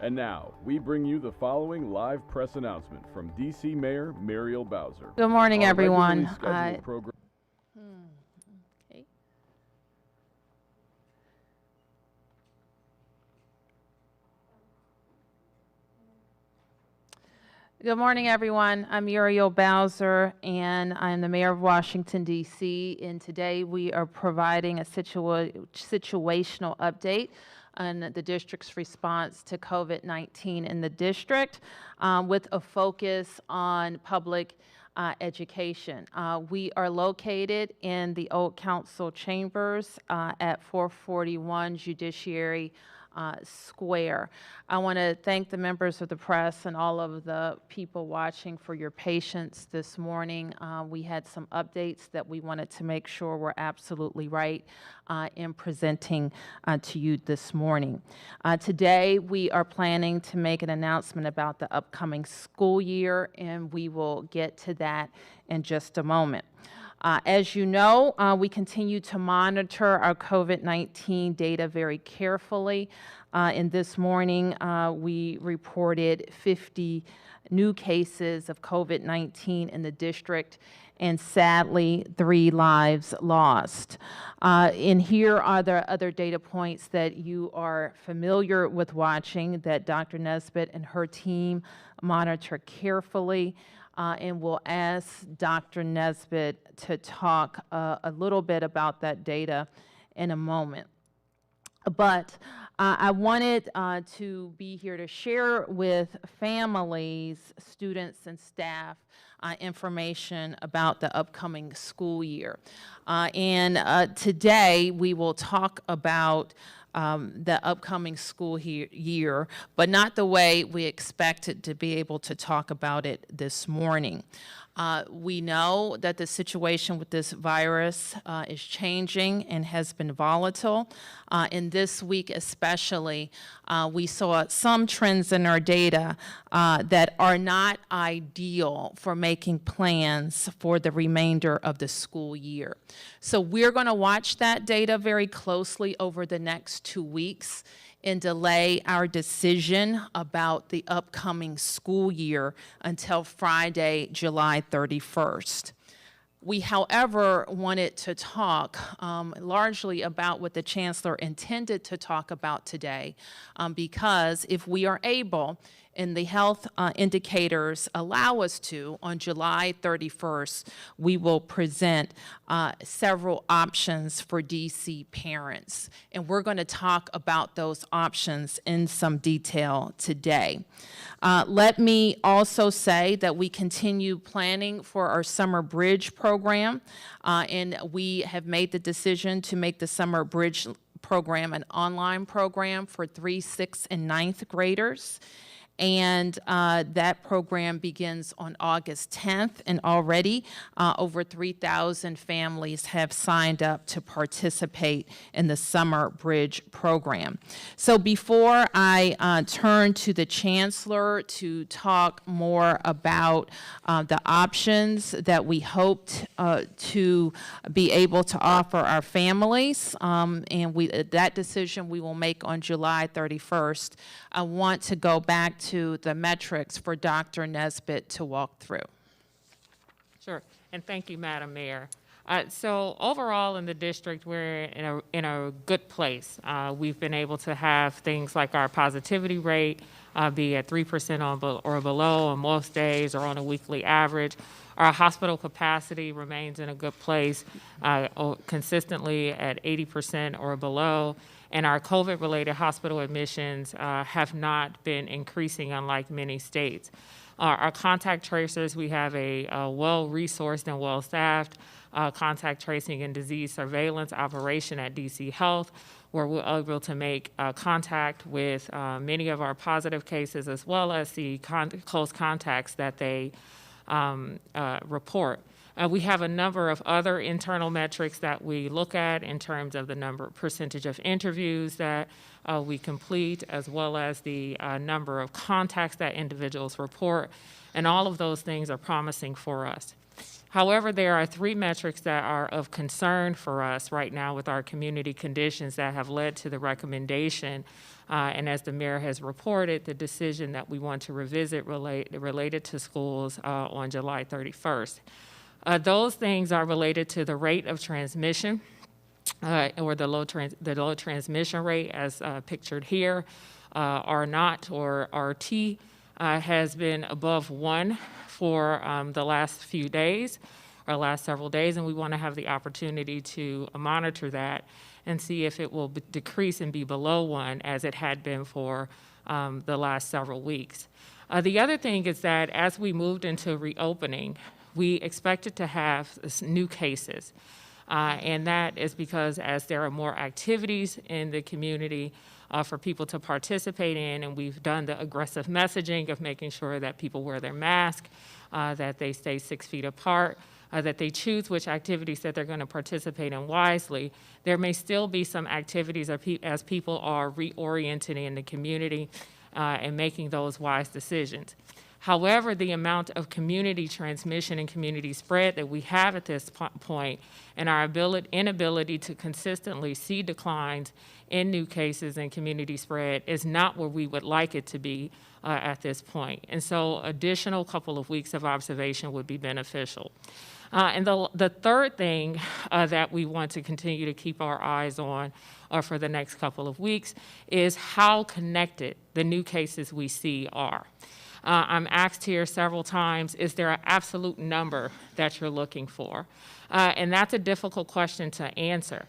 And now, we bring you the following live press announcement from D.C. Mayor Muriel Bowser. Good morning, Our everyone. regularly scheduled program- Okay. Good morning, everyone. I'm Muriel Bowser, and I'm the Mayor of Washington, D.C., and today we are providing a situational update on the district's response to COVID-19 in the district with a focus on public education. We are located in the Old Council Chambers at 441 Judiciary Square. I want to thank the members of the press and all of the people watching for your patience this morning. We had some updates that we wanted to make sure were absolutely right in presenting to you this morning. Today, we are planning to make an announcement about the upcoming school year, and we will get to that in just a moment. As you know, we continue to monitor our COVID-19 data very carefully. And this morning, we reported 50 new cases of COVID-19 in the district, and sadly, 3 lives lost. And here are the other data points that you are familiar with watching that Dr. Nesbitt and her team monitor carefully. And we'll ask Dr. Nesbitt to talk a little bit about that data in a moment. But I wanted to be here to share with families, students, and staff information about the upcoming school year. And today we will talk about the upcoming school year, but not the way we expected to be able to talk about it this morning. We know that the situation with this virus is changing and has been volatile. And this week especially, we saw some trends in our data that are not ideal for making plans for the remainder of the school year. So we're going to watch that data very closely over the next 2 weeks and delay our decision about the upcoming school year until Friday, July 31st. We, however, wanted to talk largely about what the Chancellor intended to talk about today, because if we are able, and the health indicators allow us to, on July 31st, we will present several options for DC parents. And we're going to talk about those options in some detail today. Let me also say that we continue planning for our Summer Bridge program, and we have made the decision to make the Summer Bridge program an online program for 3, 6, and 9th graders. And that program begins on August 10th, and already over 3,000 families have signed up to participate in the Summer Bridge program. So before I turn to the Chancellor to talk more about the options that we hoped to be able to offer our families, and that decision we will make on July 31st, I want to go back to the metrics for Dr. Nesbitt to walk through. Sure, and thank you, Madam Mayor. So overall in the district, we're in a good place. We've been able to have things like our positivity rate be at 3% or below on most days or on a weekly average. Our hospital capacity remains in a good place, consistently at 80% or below. And our COVID-related hospital admissions have not been increasing, unlike many states. Our contact tracers, we have a well-resourced and well-staffed contact tracing and disease surveillance operation at DC Health, where we're able to make contact with many of our positive cases, as well as the close contacts that they report. We have a number of other internal metrics that we look at in terms of the percentage of interviews that we complete, as well as the number of contacts that individuals report. and all of those things are promising for us. However, there are 3 metrics that are of concern for us right now with our community conditions that have led to the recommendation, and as the mayor has reported, the decision that we want to revisit related to schools on July 31st. Those things are related to the rate of transmission, or the low transmission rate as pictured here. R0 or RT has been above 1 for the last few days, or last several days, and we want to have the opportunity to monitor that and see if it will decrease and be below 1 as it had been for the last several weeks. The other thing is that as we moved into reopening, we expected to have new cases. And that is because as there are more activities in the community for people to participate in, and we've done the aggressive messaging of making sure that people wear their mask, that they stay 6 feet apart, that they choose which activities that they're going to participate in wisely. There may still be some activities as people are reorienting in the community and making those wise decisions. However, the amount of community transmission and community spread that we have at this point, and our inability to consistently see declines in new cases and community spread is not where we would like it to be at this point. And so additional couple of weeks of observation would be beneficial. And the third thing that we want to continue to keep our eyes on for the next couple of weeks is how connected the new cases we see are. I'm asked here several times, is there an absolute number that you're looking for? And that's a difficult question to answer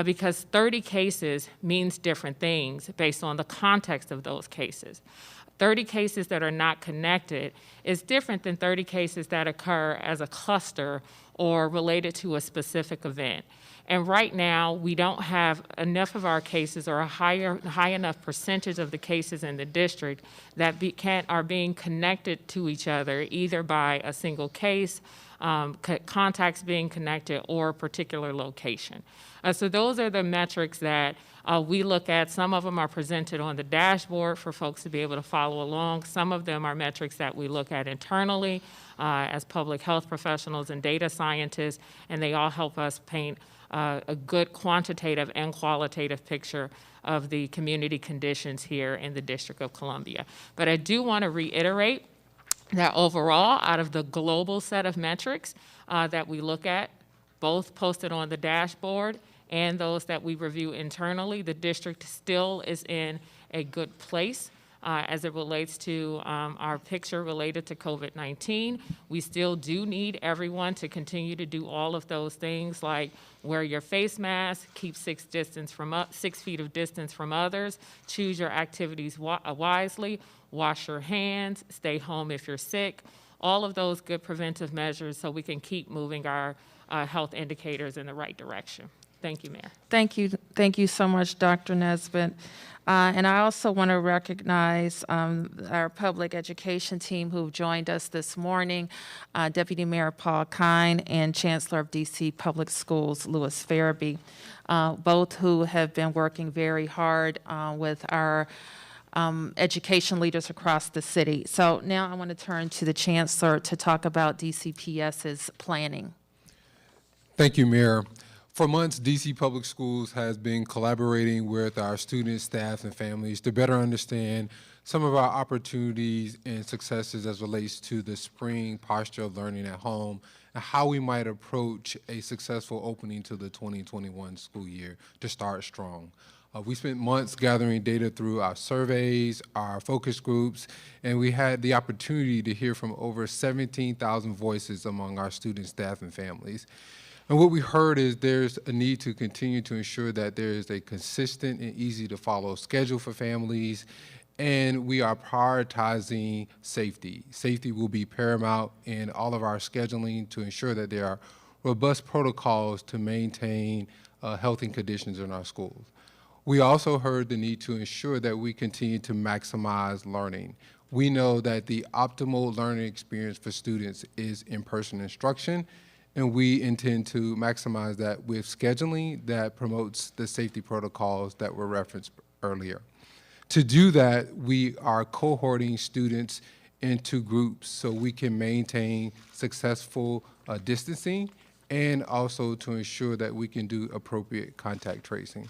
because 30 cases means different things based on the context of those cases. 30 cases that are not connected is different than 30 cases that occur as a cluster or related to a specific event. And right now, we don't have enough of our cases or a high enough percentage of the cases in the district that are being connected to each other, either by a single case, contacts being connected, or a particular location. So those are the metrics that we look at. Some of them are presented on the dashboard for folks to be able to follow along. Some of them are metrics that we look at internally as public health professionals and data scientists, and they all help us paint a good quantitative and qualitative picture of the community conditions here in the District of Columbia. But I do want to reiterate that overall, out of the global set of metrics that we look at, both posted on the dashboard and those that we review internally, the district still is in a good place as it relates to our picture related to COVID-19. We still do need everyone to continue to do all of those things like wear your face mask, keep 6 feet of distance from others, choose your activities wisely, wash your hands, stay home if you're sick, all of those good preventive measures so we can keep moving our health indicators in the right direction. Thank you, Mayor. Thank you. Thank you so much, Dr. Nesbitt. And I also want to recognize our public education team who joined us this morning, Deputy Mayor Paul Kine and Chancellor of DC Public Schools, Louis Farabee, both who have been working very hard with our education leaders across the city. So now I want to turn to the Chancellor to talk about DCPS's planning. Thank you, Mayor. For months, DC Public Schools has been collaborating with our students, staff, and families to better understand some of our opportunities and successes as relates to the spring posture of learning at home and how we might approach a successful opening to the 2021 school year to start strong. We spent months gathering data through our surveys, our focus groups, and we had the opportunity to hear from over 17,000 voices among our students, staff, and families. And what we heard is there's a need to continue to ensure that there is a consistent and easy to follow schedule for families, and we are prioritizing safety. Safety will be paramount in all of our scheduling to ensure that there are robust protocols to maintain healthy conditions in our schools. We also heard the need to ensure that we continue to maximize learning. We know that the optimal learning experience for students is in-person instruction, and we intend to maximize that with scheduling that promotes the safety protocols that were referenced earlier. To do that, we are cohorting students into groups so we can maintain successful distancing and also to ensure that we can do appropriate contact tracing.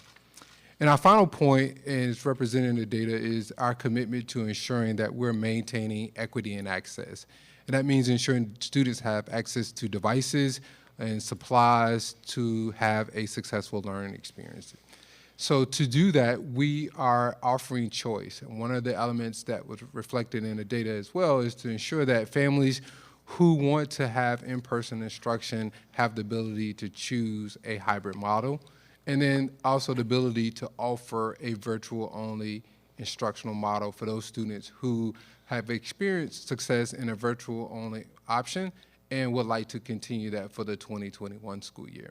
And our final point, and it's represented in the data, is our commitment to ensuring that we're maintaining equity and access. And that means ensuring students have access to devices and supplies to have a successful learning experience. So to do that, we are offering choice. And one of the elements that was reflected in the data as well is to ensure that families who want to have in-person instruction have the ability to choose a hybrid model, and then also the ability to offer a virtual-only instructional model for those students who have experienced success in a virtual-only option and would like to continue that for the 2021 school year.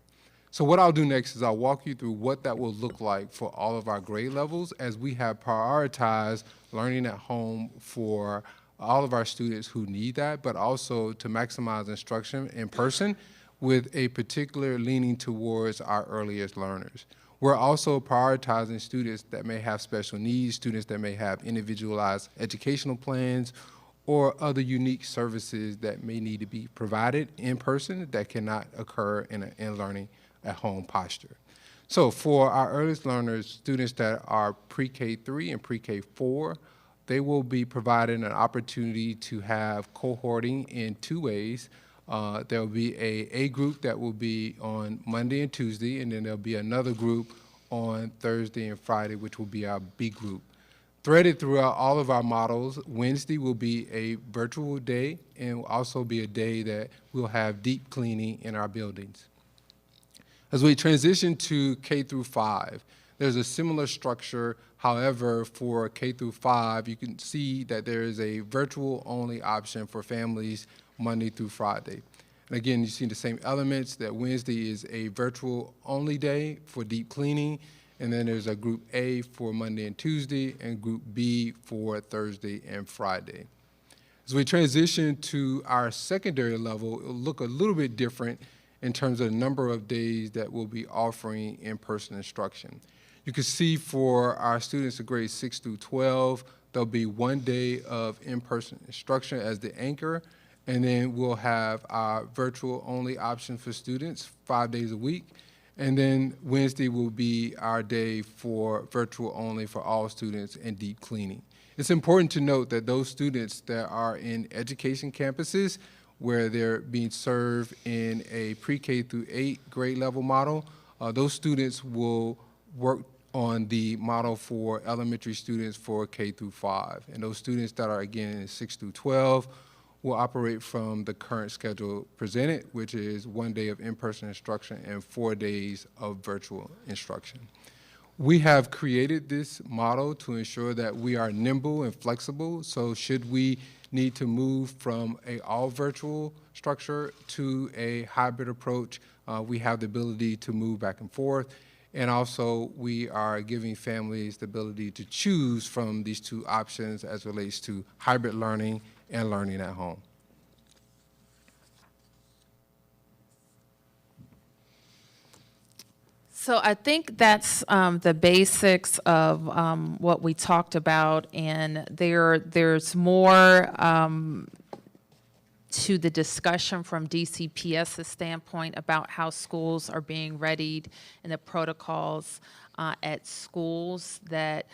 So what I'll do next is I'll walk you through what that will look like for all of our grade levels as we have prioritized learning at home for all of our students who need that, but also to maximize instruction in person with a particular leaning towards our earliest learners. We're also prioritizing students that may have special needs, students that may have individualized educational plans, or other unique services that may need to be provided in person that cannot occur in an in-learning at home posture. So for our earliest learners, students that are pre-K3 and pre-K4, they will be provided an opportunity to have cohorting in two ways. There will be a group that will be on Monday and Tuesday, and then there'll be another group on Thursday and Friday, which will be our B group. Threaded throughout all of our models, Wednesday will be a virtual day and will also be a day that we'll have deep cleaning in our buildings. As we transition to K through 5, there's a similar structure. However, for K through 5, you can see that there is a virtual only option for families Monday through Friday. And again, you see the same elements, that Wednesday is a virtual only day for deep cleaning, and then there's a group A for Monday and Tuesday, and group B for Thursday and Friday. As we transition to our secondary level, it'll look a little bit different in terms of the number of days that we'll be offering in-person instruction. You can see for our students of grades 6 through 12, there'll be 1 day of in-person instruction as the anchor, and then we'll have our virtual only option for students 5 days a week. And then Wednesday will be our day for virtual only for all students and deep cleaning. It's important to note that those students that are in education campuses where they're being served in a pre-K through 8 grade level model, those students will work on the model for elementary students for K through 5. And those students that are, again, in 6 through 12 will operate from the current schedule presented, which is 1 day of in-person instruction and 4 days of virtual instruction. We have created this model to ensure that we are nimble and flexible. So should we need to move from a all virtual structure to a hybrid approach, we have the ability to move back and forth. And also, we are giving families the ability to choose from these two options as it relates to hybrid learning and learning at home. So I think that's the basics of what we talked about, and there's more to the discussion from DCPS's standpoint about how schools are being readied and the protocols at schools that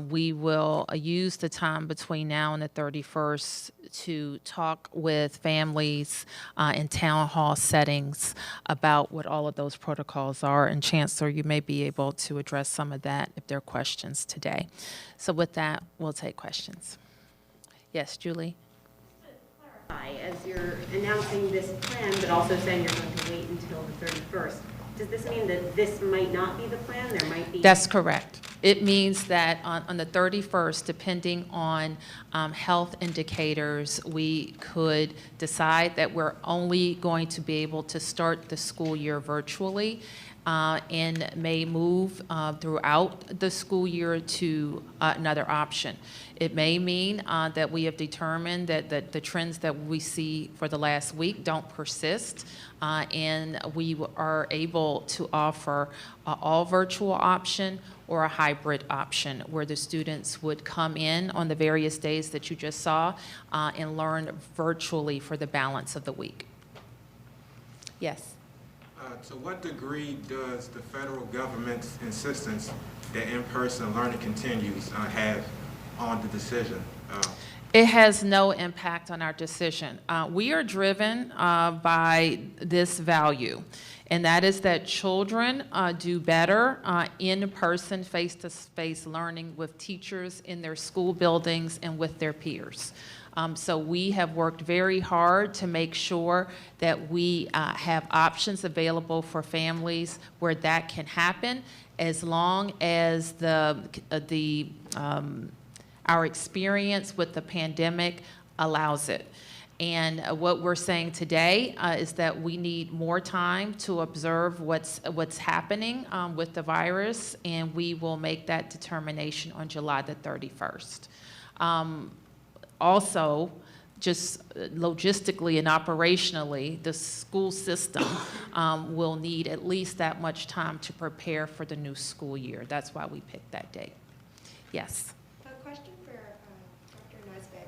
we will use the time between now and the 31st to talk with families in town hall settings about what all of those protocols are. And Chancellor, you may be able to address some of that if there are questions today. So with that, we'll take questions. Yes, Julie? As you're announcing this plan, but also saying you're going to wait until the 31st, does this mean that this might not be the plan? There might be... That's correct. It means that on the 31st, depending on health indicators, we could decide that we're only going to be able to start the school year virtually. and may move throughout the school year to another option. It may mean that we have determined that the trends that we see for the last week don't persist, and we are able to offer all virtual option or a hybrid option where the students would come in on the various days that you just saw and learn virtually for the balance of the week. Yes? To what degree does the federal government's insistence that in-person learning continues have on the decision? It has no impact on our decision. We are driven by this value, and that is that children do better in-person, face-to-face learning with teachers in their school buildings and with their peers. So we have worked very hard to make sure that we have options available for families where that can happen, as long as our experience with the pandemic allows it. And what we're saying today is that we need more time to observe what's happening with the virus, and we will make that determination on July the 31st. Also, just logistically and operationally, the school system will need at least that much time to prepare for the new school year. That's why we picked that date. Yes? A question for Dr. Nesbitt.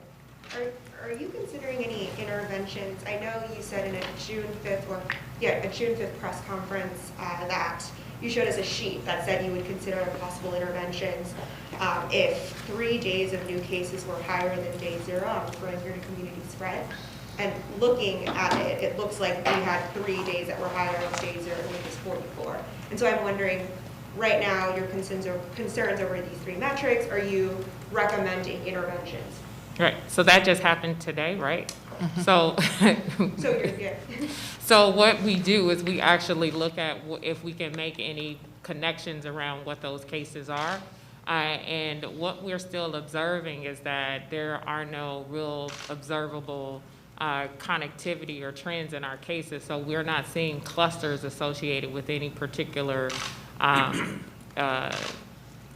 Are you considering any interventions? I know you said in a June 5th press conference that you showed us a sheet that said you would consider possible interventions if 3 days of new cases were higher than day 0. I'm referring here to community spread. And looking at it, it looks like we had 3 days that were higher than day 0, which is 44. And so I'm wondering, right now, your concerns over these 3 metrics, are you recommending interventions? Right, so that just happened today, right? Mm-hmm. So what we do is we actually look at if we can make any connections around what those cases are. And what we're still observing is that there are no real observable connectivity or trends in our cases. So we're not seeing clusters associated with any particular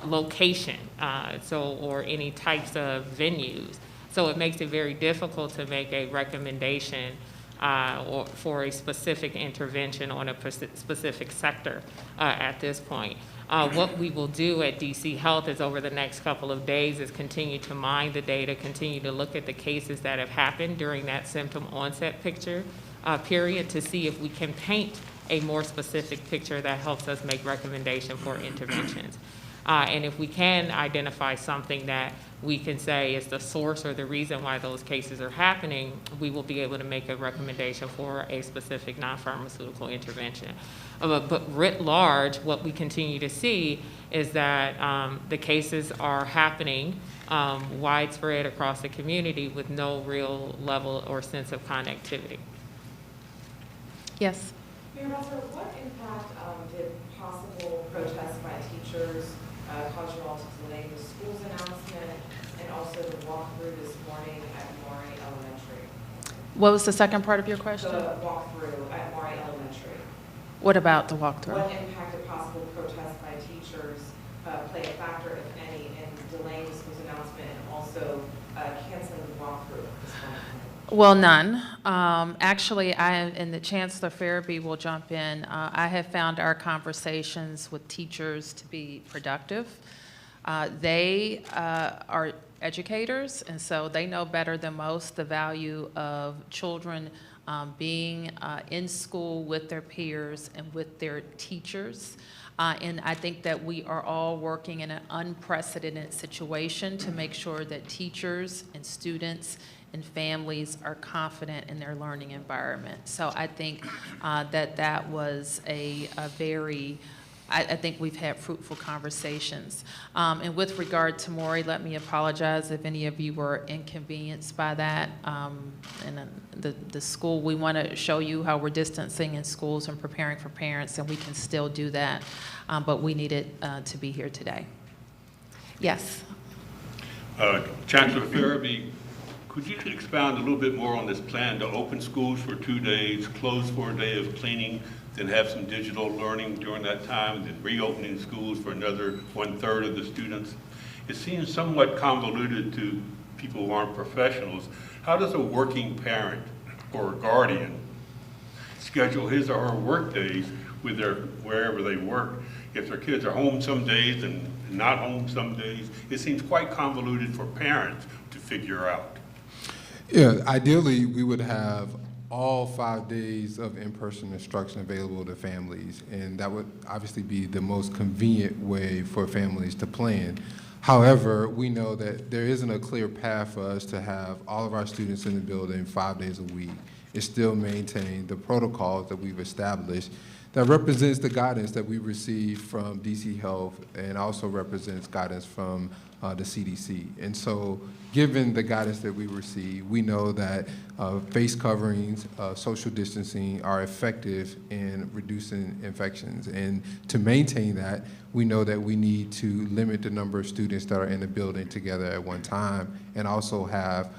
location, or any types of venues. So it makes it very difficult to make a recommendation or for a specific intervention on a specific sector at this point. What we will do at DC Health is over the next couple of days is continue to mine the data, continue to look at the cases that have happened during that symptom onset period to see if we can paint a more specific picture that helps us make recommendation for interventions. And if we can identify something that we can say is the source or the reason why those cases are happening, we will be able to make a recommendation for a specific non-pharmaceutical intervention. But writ large, what we continue to see is that the cases are happening widespread across the community with no real level or sense of connectivity. Yes? Mayor Bowser, what impact did possible protests by teachers cause you all to delay the school's announcement and also the walkthrough this morning at Maury Elementary? What was the second part of your question? The walkthrough at Maury Elementary. What about the walkthrough? What impact did possible protests by teachers play a factor, if any, in delaying the school's announcement and also canceling the walkthrough this morning? Well, none. Actually, and the Chancellor Farabee will jump in, I have found our conversations with teachers to be productive. They are educators, and so they know better than most the value of children being in school with their peers and with their teachers. And I think that we are all working in an unprecedented situation to make sure that teachers and students and families are confident in their learning environment. So I think that was a very, I think we've had fruitful conversations. And with regard to Maury, let me apologize if any of you were inconvenienced by that. And the school, we want to show you how we're distancing in schools and preparing for parents, and we can still do that. But we needed to be here today. Yes? Chancellor Farabee, could you expound a little bit more on this plan to open schools for 2 days, close for a day of cleaning, then have some digital learning during that time, and then reopening schools for another 1/3 of the students. It seems somewhat convoluted to people who aren't professionals. How does a working parent or a guardian schedule his or her work days with wherever they work? If their kids are home some days and not home some days, it seems quite convoluted for parents to figure out. Yeah, ideally, we would have all 5 days of in-person instruction available to families, and that would obviously be the most convenient way for families to plan. However, we know that there isn't a clear path for us to have all of our students in the building 5 days a week and still maintain the protocols that we've established that represents the guidance that we receive from DC Health and also represents guidance from the CDC. And so given the guidance that we receive, we know that face coverings, social distancing are effective in reducing infections. And to maintain that, we know that we need to limit the number of students that are in the building together at one time and also have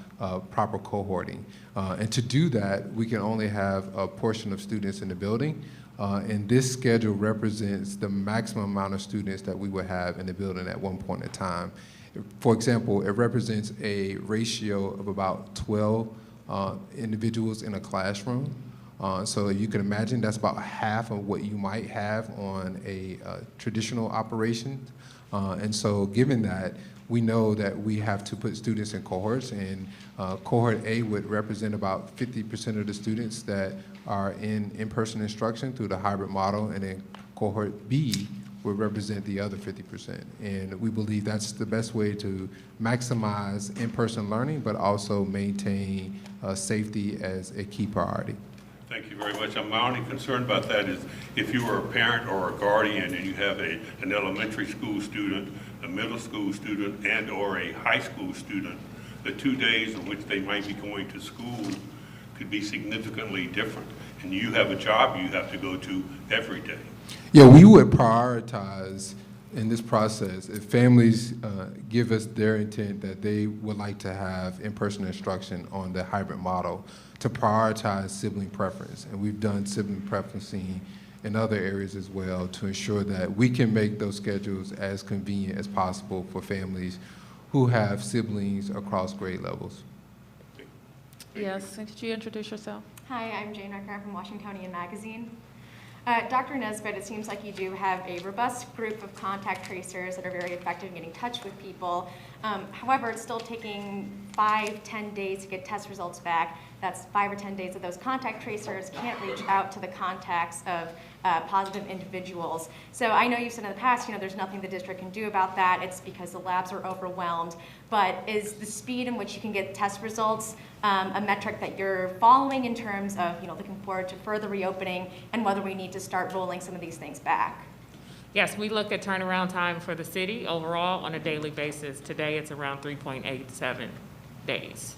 proper cohorting. And to do that, we can only have a portion of students in the building. And this schedule represents the maximum amount of students that we would have in the building at one point in time. For example, it represents a ratio of about 12 individuals in a classroom. So you can imagine that's about half of what you might have on a traditional operation. And so given that, we know that we have to put students in cohorts, and cohort A would represent about 50% of the students that are in-person instruction through the hybrid model, and then cohort B would represent the other 50%. And we believe that's the best way to maximize in-person learning, but also maintain safety as a key priority. Thank you very much. My only concern about that is if you are a parent or a guardian and you have an elementary school student, a middle school student, and or a high school student, the 2 days in which they might be going to school could be significantly different. And you have a job you have to go to every day. Yeah, we would prioritize in this process if families give us their intent that they would like to have in-person instruction on the hybrid model, to prioritize sibling preference. And we've done sibling preferencing in other areas as well to ensure that we can make those schedules as convenient as possible for families who have siblings across grade levels. Yes, could you introduce yourself? Hi, I'm Jane Rucker. I'm from Washington County Magazine. Dr. Nesbitt, it seems like you do have a robust group of contact tracers that are very effective in getting in touch with people. However, it's still taking 5-10 days to get test results back. That's 5 or 10 days that those contact tracers can't reach out to the contacts of positive individuals. So I know you've said in the past, there's nothing the district can do about that. It's because the labs are overwhelmed. But is the speed in which you can get test results a metric that you're following in terms of, looking forward to further reopening and whether we need to start rolling some of these things back? Yes, we look at turnaround time for the city overall on a daily basis. Today, it's around 3.87 days.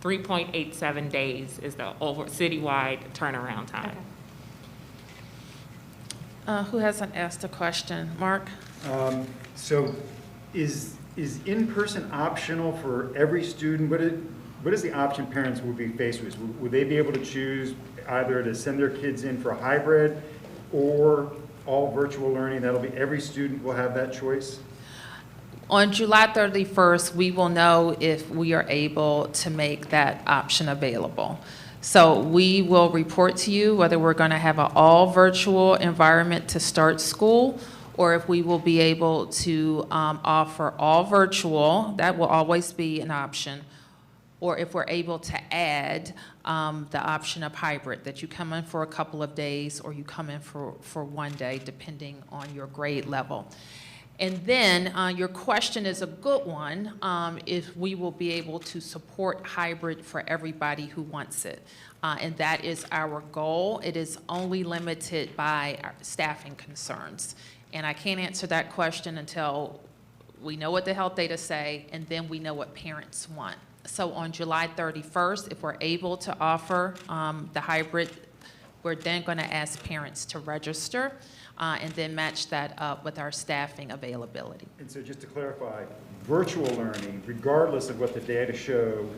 3.87 days is the citywide turnaround time. Okay. Who hasn't asked a question? Mark? So is in-person optional for every student? What is the option parents would be faced with? Would they be able to choose either to send their kids in for hybrid or all virtual learning? That'll be every student will have that choice? On July 31st, we will know if we are able to make that option available. So we will report to you whether we're going to have an all virtual environment to start school, or if we will be able to offer all virtual. That will always be an option. Or if we're able to add the option of hybrid, that you come in for a couple of days or you come in for 1 day, depending on your grade level. And then your question is a good one, if we will be able to support hybrid for everybody who wants it. And that is our goal. It is only limited by our staffing concerns. And I can't answer that question until we know what the health data say, and then we know what parents want. So on July 31st, if we're able to offer the hybrid, we're then going to ask parents to register and then match that up with our staffing availability. And so just to clarify, virtual learning, regardless of what the data show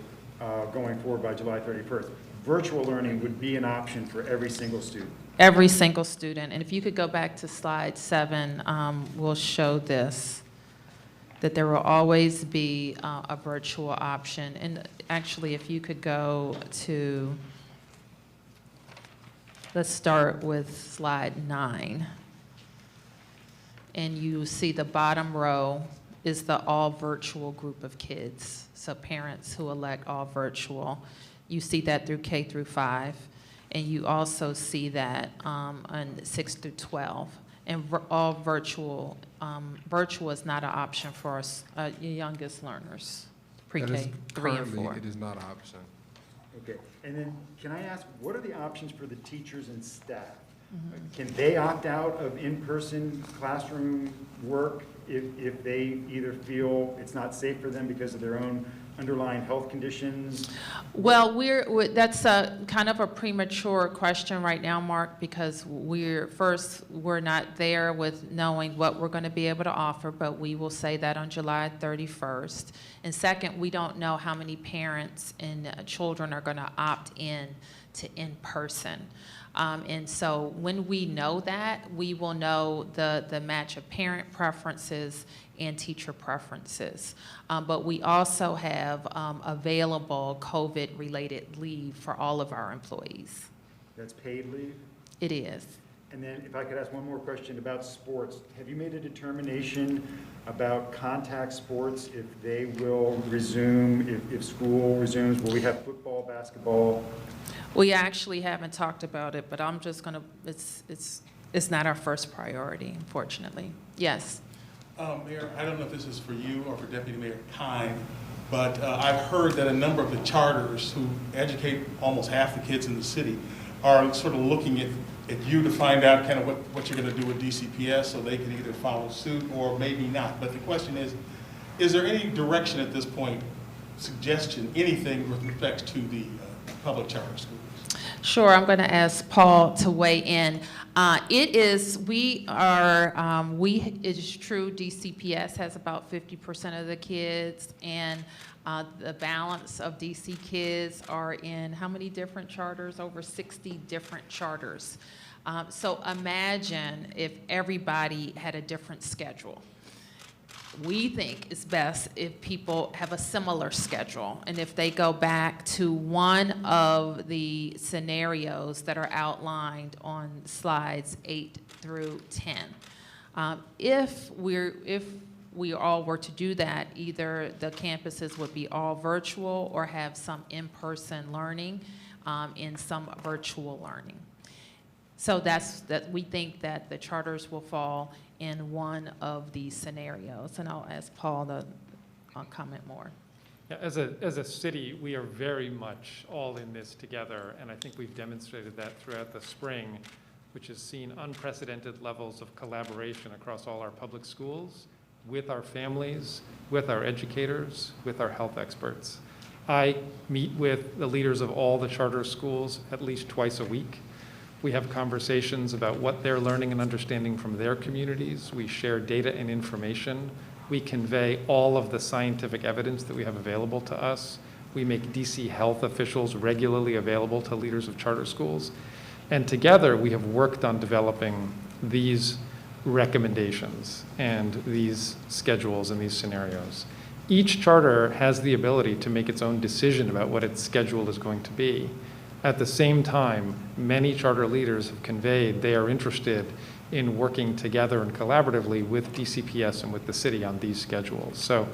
going forward by July 31st, virtual learning would be an option for every single student. Every single student. And if you could go back to slide 7, we'll show this, that there will always be a virtual option. And actually, if you could go to, let's start with slide 9. And you see the bottom row is the all virtual group of kids. So parents who elect all virtual. You see that through K through 5. And you also see that on 6 through 12. And all virtual, virtual is not an option for our youngest learners, pre-K 3 and 4. It is not an option. Okay, and then can I ask, what are the options for the teachers and staff? Can they opt out of in-person classroom work if they either feel it's not safe for them because of their own underlying health conditions? Well, that's a kind of a premature question right now, Mark, because we're not there with knowing what we're going to be able to offer, but we will say that on July 31st. And second, we don't know how many parents and children are going to opt in to in-person. And so when we know that, we will know the match of parent preferences and teacher preferences. But we also have available COVID-related leave for all of our employees. That's paid leave? It is. And then if I could ask one more question about sports. Have you made a determination about contact sports, if they will resume, if school resumes? Will we have football, basketball? We actually haven't talked about it, but I'm just going to, it's not our first priority, unfortunately. Yes. Mayor, I don't know if this is for you or for Deputy Mayor Kine, but I've heard that a number of the charters who educate almost half the kids in the city are sort of looking at you to find out kind of what you're going to do with DCPS so they can either follow suit or maybe not. But the question is there any direction at this point, suggestion, anything with respect to the public charter schools? Sure, I'm going to ask Paul to weigh in. It is true DCPS has about 50% of the kids, and the balance of DC kids are in how many different charters? Over 60 different charters. So imagine if everybody had a different schedule. We think it's best if people have a similar schedule, and if they go back to one of the scenarios that are outlined on slides 8 through 10. If we all were to do that, either the campuses would be all virtual or have some in-person learning and some virtual learning. So that we think that the charters will fall in one of these scenarios, and I'll ask Paul to comment more. Yeah, as a city, we are very much all in this together, and I think we've demonstrated that throughout the spring, which has seen unprecedented levels of collaboration across all our public schools, with our families, with our educators, with our health experts. I meet with the leaders of all the charter schools at least twice a week. We have conversations about what they're learning and understanding from their communities. We share data and information. We convey all of the scientific evidence that we have available to us. We make DC health officials regularly available to leaders of charter schools. And together, we have worked on developing these recommendations and these schedules and these scenarios. Each charter has the ability to make its own decision about what its schedule is going to be. At the same time, many charter leaders have conveyed they are interested in working together and collaboratively with DCPS and with the city on these schedules. So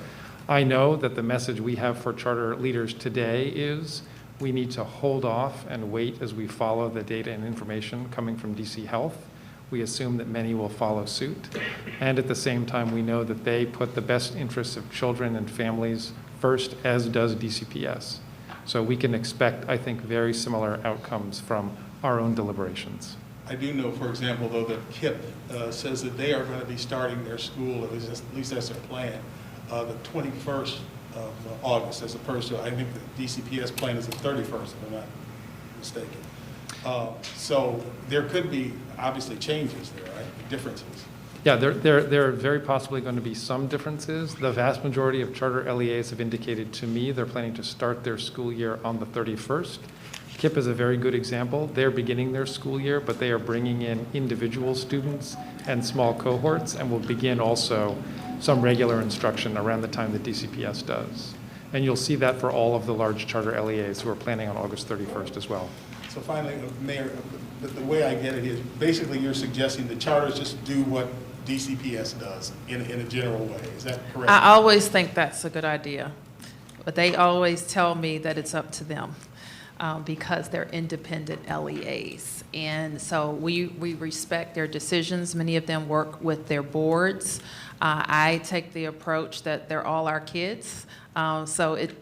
I know that the message we have for charter leaders today is we need to hold off and wait as we follow the data and information coming from DC Health. We assume that many will follow suit. And at the same time, we know that they put the best interests of children and families first, as does DCPS. So we can expect, I think, very similar outcomes from our own deliberations. I do know, for example, though, that KIPP says that they are going to be starting their school, at least that's their plan, the 21st of August, as opposed to, I think the DCPS plan is the 31st, if I'm not mistaken. So there could be, obviously, changes there, right? Differences. Yeah, there are very possibly going to be some differences. The vast majority of charter LEAs have indicated to me they're planning to start their school year on the 31st. KIPP is a very good example. They're beginning their school year, but they are bringing in individual students and small cohorts, and will begin also some regular instruction around the time that DCPS does. And you'll see that for all of the large charter LEAs who are planning on August 31st as well. So finally, Mayor, the way I get it is, basically you're suggesting the charters just do what DCPS does in a general way. Is that correct? I always think that's a good idea, but they always tell me that it's up to them because they're independent LEAs. And so we respect their decisions. Many of them work with their boards. I take the approach that they're all our kids. So it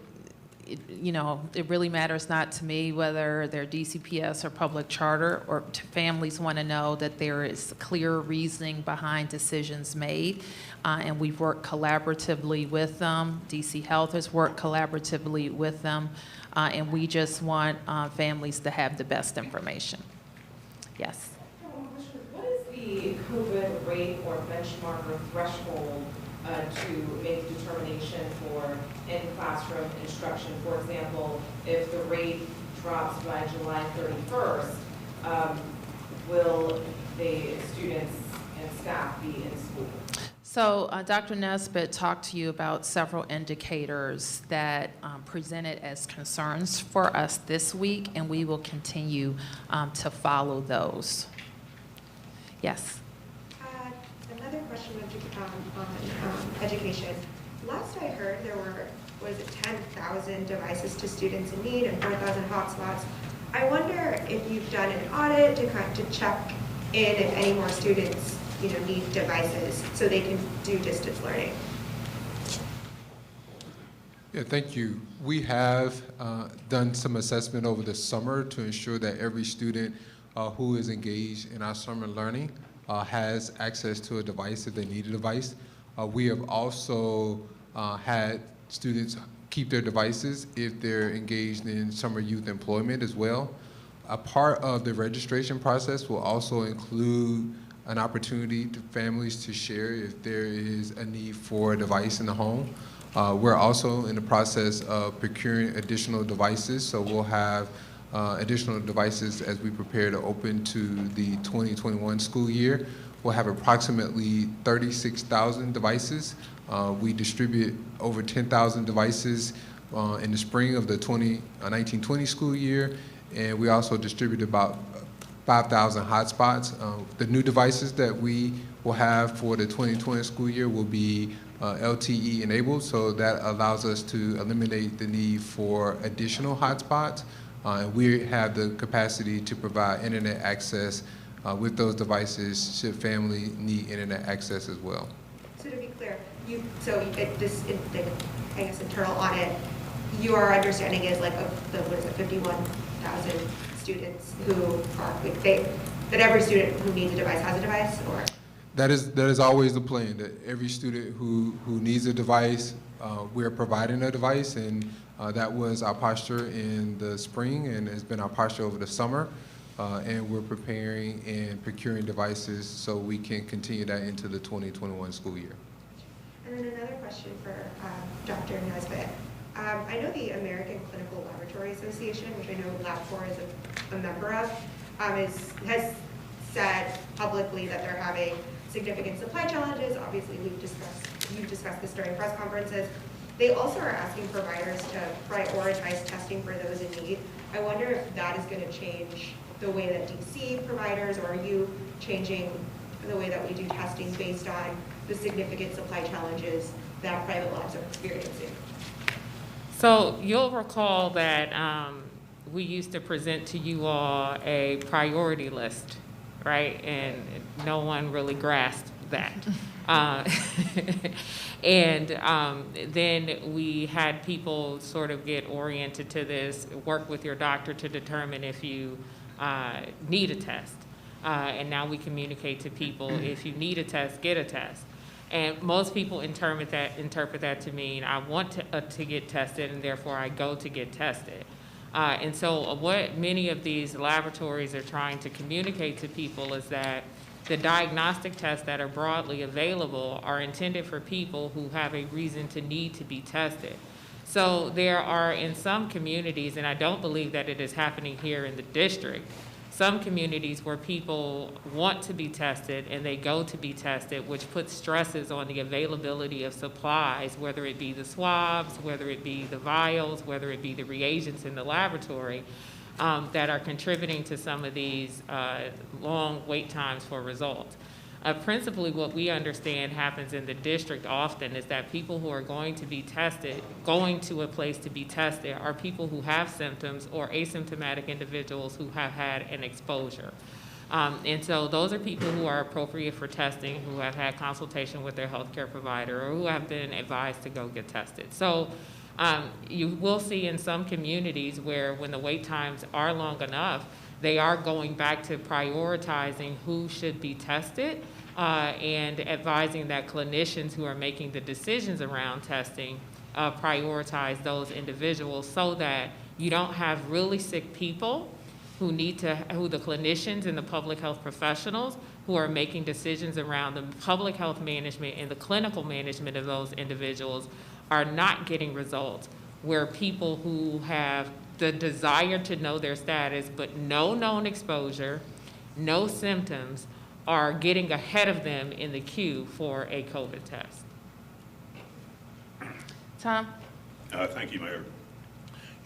really matters not to me whether they're DCPS or public charter, or families want to know that there is clear reasoning behind decisions made, and we've worked collaboratively with them. DC Health has worked collaboratively with them, and we just want families to have the best information. Yes? What is the COVID rate or benchmark or threshold to make a determination for in-classroom instruction? For example, if the rate drops by July 31st, will the students and staff be in school? So Dr. Nesbitt talked to you about several indicators that presented as concerns for us this week, and we will continue to follow those. Yes? Another question on education. Last I heard, there were, 10,000 devices to students in need and 4,000 hotspots. I wonder if you've done an audit to check in if any more students, need devices so they can do distance learning. Yeah, thank you. We have done some assessment over the summer to ensure that every student who is engaged in our summer learning has access to a device if they need a device. We have also had students keep their devices if they're engaged in summer youth employment as well. A part of the registration process will also include an opportunity to families to share if there is a need for a device in the home. We're also in the process of procuring additional devices, so we'll have additional devices as we prepare to open to the 2021 school year. We'll have approximately 36,000 devices. We distribute over 10,000 devices in the spring of the 1920 school year, and we also distribute about 5,000 hotspots. The new devices that we will have for the 2020 school year will be LTE enabled, so that allows us to eliminate the need for additional hotspots. And we have the capacity to provide internet access with those devices should family need internet access as well. So to be clear, I guess internal audit, your understanding is like of the 51,000 students who are, that every student who needs a device has a device, or? That is always the plan, that every student who needs a device, we're providing a device, and that was our posture in the spring and has been our posture over the summer. And we're preparing and procuring devices so we can continue that into the 2021 school year. And then another question for Dr. Nesbitt. I know the American Clinical Laboratory Association, which I know LabCorp is a member of, has said publicly that they're having significant supply challenges. Obviously, you've discussed this during press conferences. They also are asking providers to prioritize testing for those in need. I wonder if that is going to change the way that DC providers, or are you changing the way that we do testing based on the significant supply challenges that private labs are experiencing? So you'll recall that we used to present to you all a priority list, right? And no one really grasped that. And then we had people sort of get oriented to this, work with your doctor to determine if you need a test. And now we communicate to people, if you need a test, get a test. And most people interpret that to mean I want to get tested, and therefore I go to get tested. And so what many of these laboratories are trying to communicate to people is that the diagnostic tests that are broadly available are intended for people who have a reason to need to be tested. So there are in some communities, and I don't believe that it is happening here in the district, some communities where people want to be tested and they go to be tested, which puts stresses on the availability of supplies, whether it be the swabs, whether it be the vials, whether it be the reagents in the laboratory, that are contributing to some of these long wait times for results. Principally, what we understand happens in the district often is that people who are going to be tested, going to a place to be tested, are people who have symptoms or asymptomatic individuals who have had an exposure. And so those are people who are appropriate for testing, who have had consultation with their healthcare provider, or who have been advised to go get tested. So you will see in some communities where when the wait times are long enough, they are going back to prioritizing who should be tested and advising that clinicians who are making the decisions around testing prioritize those individuals so that you don't have really sick people who the clinicians and the public health professionals who are making decisions around the public health management and the clinical management of those individuals are not getting results, where people who have the desire to know their status but no known exposure, no symptoms, are getting ahead of them in the queue for a COVID test. Tom? Thank you, Mayor.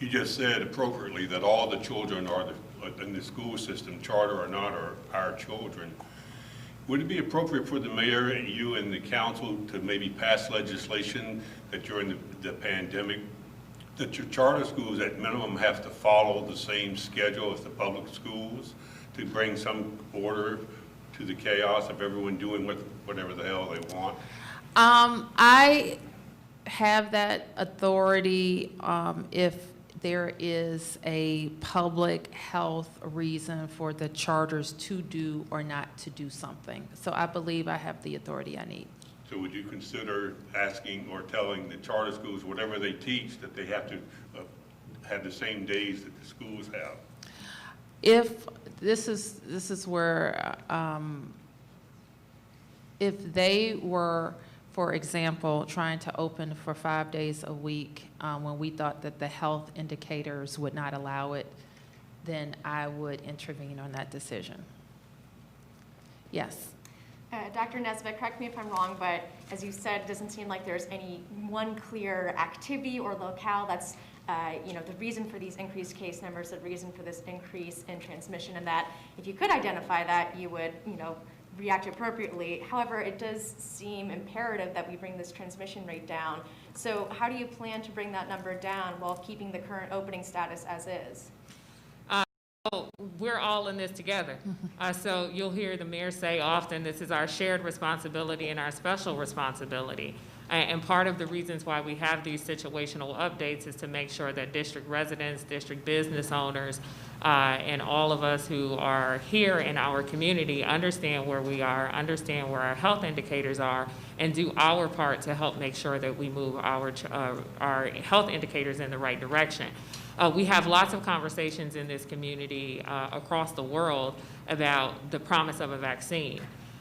You just said appropriately that all the children in the school system, charter or not, are our children. Would it be appropriate for the mayor and you and the council to maybe pass legislation that during the pandemic, that your charter schools at minimum have to follow the same schedule as the public schools to bring some order to the chaos of everyone doing whatever the hell they want? I have that authority if there is a public health reason for the charters to do or not to do something. So I believe I have the authority I need. So would you consider asking or telling the charter schools, whatever they teach, that they have to have the same days that the schools have? If this is where if they were, for example, trying to open for 5 days a week when we thought that the health indicators would not allow it, then I would intervene on that decision. Yes. Dr. Nesbitt, correct me if I'm wrong, but as you said, it doesn't seem like there's any one clear activity or locale that's the reason for these increased case numbers, the reason for this increase in transmission, and that if you could identify that, you would, react appropriately. However, it does seem imperative that we bring this transmission rate down. So how do you plan to bring that number down while keeping the current opening status as is? We're all in this together. So you'll hear the mayor say often, this is our shared responsibility and our special responsibility. And part of the reasons why we have these situational updates is to make sure that district residents, district business owners, and all of us who are here in our community understand where we are, understand where our health indicators are, and do our part to help make sure that we move our health indicators in the right direction. We have lots of conversations in this community across the world about the promise of a vaccine.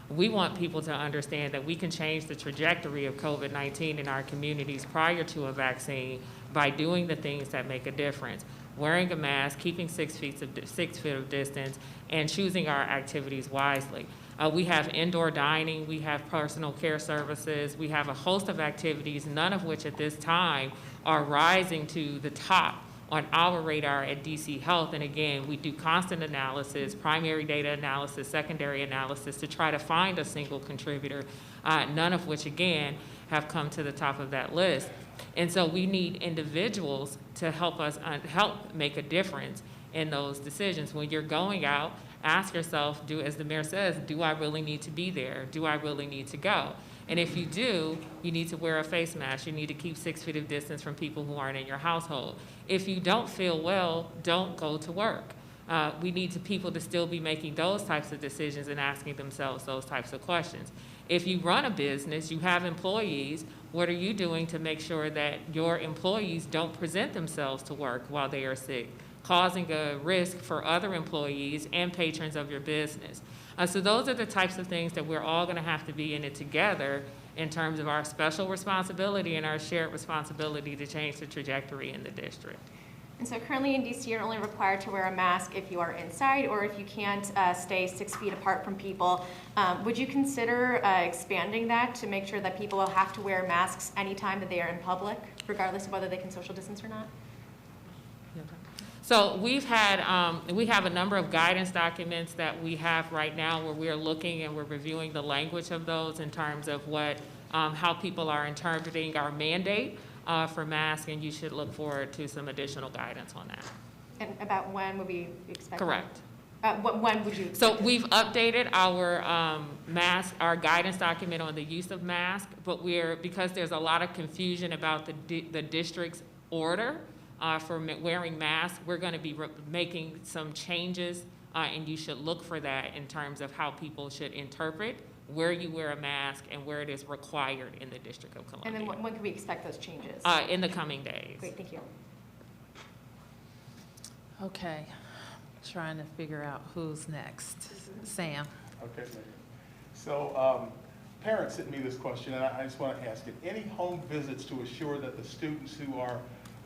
We want people to understand that we can change the trajectory of COVID-19 in our communities prior to a vaccine by doing the things that make a difference. Wearing a mask, keeping 6 feet of distance, and choosing our activities wisely. We have indoor dining, we have personal care services, we have a host of activities, none of which at this time are rising to the top on our radar at DC Health. And again, we do constant analysis, primary data analysis, secondary analysis to try to find a single contributor, none of which again have come to the top of that list. And so we need individuals to help us help make a difference in those decisions. When you're going out, ask yourself, as the mayor says, do I really need to be there? Do I really need to go? And if you do, you need to wear a face mask. You need to keep 6 feet of distance from people who aren't in your household. If you don't feel well, don't go to work. We need people to still be making those types of decisions and asking themselves those types of questions. If you run a business, you have employees, what are you doing to make sure that your employees don't present themselves to work while they are sick, causing a risk for other employees and patrons of your business? So those are the types of things that we're all going to have to be in it together in terms of our special responsibility and our shared responsibility to change the trajectory in the district. And so currently in DC, you're only required to wear a mask if you are inside or if you can't stay 6 feet apart from people. Would you consider expanding that to make sure that people will have to wear masks anytime that they are in public, regardless of whether they can social distance or not? So we have a number of guidance documents that we have right now where we are looking and we're reviewing the language of those in terms of what, how people are interpreting our mandate for masks, and you should look forward to some additional guidance on that. And about when would we expect? Correct. When would you? So we've updated our our guidance document on the use of masks, but because there's a lot of confusion about the district's order for wearing masks, we're going to be making some changes, and you should look for that in terms of how people should interpret where you wear a mask and where it is required in the District of Columbia. And then when can we expect those changes? In the coming days. Great, thank you. Okay, trying to figure out who's next. Sam. Okay, Mayor. So parents sent me this question, and I just want to ask it. Any home visits to assure that the students who are